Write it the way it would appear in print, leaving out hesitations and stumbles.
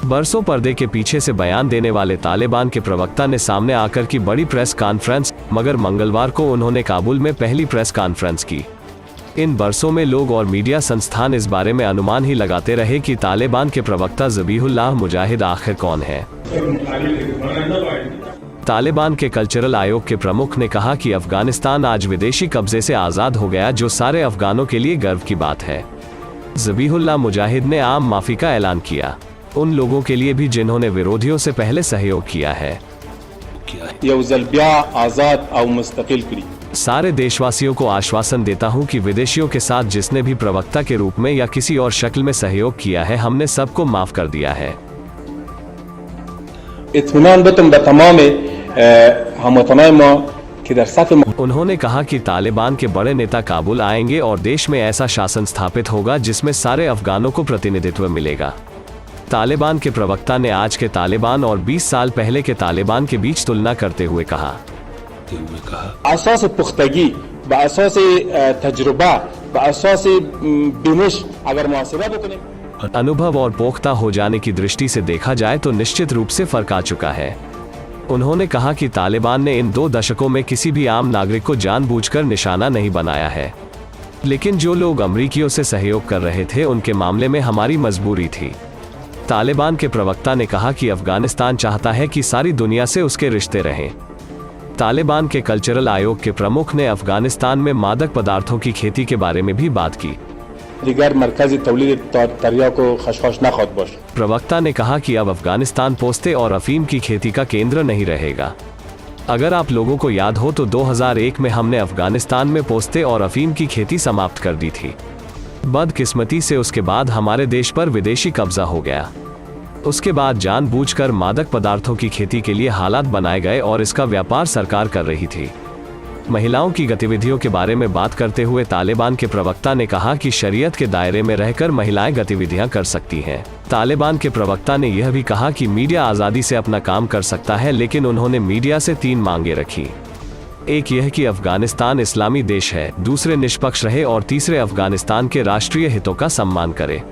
बरसों पर्दे के पीछे से बयान देने वाले तालिबान के प्रवक्ता ने सामने आकर की बड़ी प्रेस कॉन्फ्रेंस, मगर मंगलवार को उन्होंने काबुल में पहली प्रेस कॉन्फ्रेंस की। इन बरसों में लोग और मीडिया संस्थान इस बारे में अनुमान ही लगाते रहे कि तालिबान के प्रवक्ता ज़बीहुल्लाह मुजाहिद आखिर कौन है। तालिबान के कल्चरल आयोग के प्रमुख ने कहा कि अफगानिस्तान आज विदेशी कब्जे से आज़ाद हो गया, जो सारे अफगानों के लिए गर्व की बात है। ज़बीहुल्लाह मुजाहिद ने आम माफ़ी का ऐलान किया, उन लोगों के लिए भी जिन्होंने विरोधियों से पहले सहयोग किया है। सारे देशवासियों को आश्वासन देता हूं कि विदेशियों के साथ जिसने भी प्रवक्ता के रूप में या किसी और शक्ल में सहयोग किया है, हमने सबको माफ कर दिया है। उन्होंने कहा कि तालिबान के बड़े नेता काबुल आएंगे और देश में ऐसा शासन स्थापित होगा जिसमें सारे अफगानों को प्रतिनिधित्व मिलेगा। तालिबान के प्रवक्ता ने आज के तालिबान और 20 साल पहले के तालिबान के बीच तुलना करते हुए कहा, अनुभव और पोख्ता हो जाने की दृष्टि से देखा जाए तो निश्चित रूप से फर्क आ चुका है। उन्होंने कहा कि तालिबान ने इन 2 दशकों में किसी भी आम नागरिक को जानबूझकर निशाना नहीं बनाया है, लेकिन जो लोग अमरीकियों से सहयोग कर रहे थे उनके मामले में हमारी मजबूरी थी। तालिबान के प्रवक्ता ने कहा कि अफगानिस्तान चाहता है कि सारी दुनिया से उसके रिश्ते रहें। तालिबान के कल्चरल आयोग के प्रमुख ने अफगानिस्तान में मादक पदार्थों की खेती के बारे में भी बात की। प्रवक्ता ने कहा कि अब अफगानिस्तान पोस्ते और अफीम की खेती का केंद्र नहीं रहेगा। अगर आप लोगों को याद हो तो 2001 में हमने अफगानिस्तान में पोस्ते और अफीम की खेती समाप्त कर दी थी। बदकिस्मती से उसके बाद हमारे देश पर विदेशी कब्जा हो गया। उसके बाद जानबूझकर मादक पदार्थों की खेती के लिए हालात बनाए गए और इसका व्यापार सरकार कर रही थी। महिलाओं की गतिविधियों के बारे में बात करते हुए तालिबान के प्रवक्ता ने कहा कि शरीयत के दायरे में रहकर महिलाएं गतिविधियां कर सकती हैं। तालिबान के प्रवक्ता ने यह भी कहा कि मीडिया आज़ादी से अपना काम कर सकता है, लेकिन उन्होंने मीडिया से 3 मांगे रखी। एक यह कि अफगानिस्तान इस्लामी देश है, दूसरे निष्पक्ष रहे और तीसरे अफगानिस्तान के राष्ट्रीय हितों का सम्मान करे।